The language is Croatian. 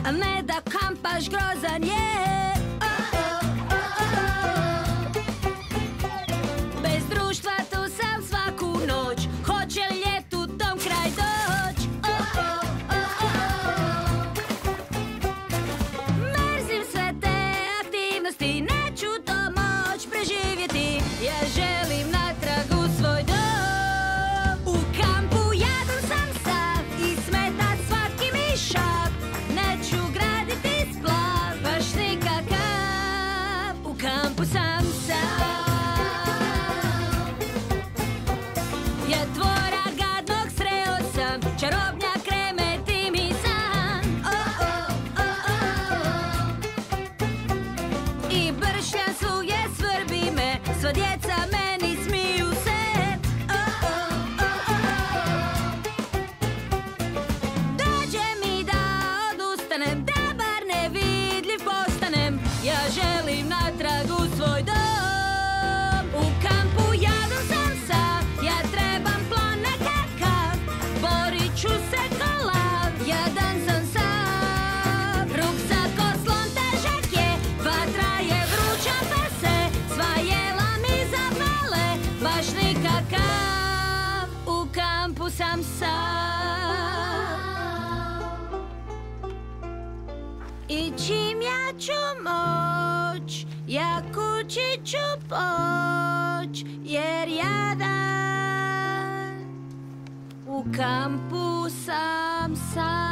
a ne da kampaš grozan je. Bez društva tu sam svaku noć, hoće ljetu tom kraj doć. Mrzim sve te aktivnosti, neću to moć preživjeti. Ja želim natrag u svoj dom. U kampu jadan sam sav i smetat svaki mišak. Neću graditi splav, baš nikakav. U kampu sam sav. Ja tvora gadnog sreo sam, čarobnjak remeti mi san. I bršljan svugdje svrbi me, sva djeca meni smiju se. Dođe mi da odustanem, da bar nevidljiv postanem. Ja želim natrag u svoj dom. U kampu jadan sam sav, ja trebam plan nekakav. Borit ću se ko lav, jadan sam sav. Ruksak oslon težak je, vatra je vruća pa se sva jela mi zapale, baš nikakav. U kampu sam sav. I čim ja ću moć, ja kući ću poć, jer jadan u kampu sam sam.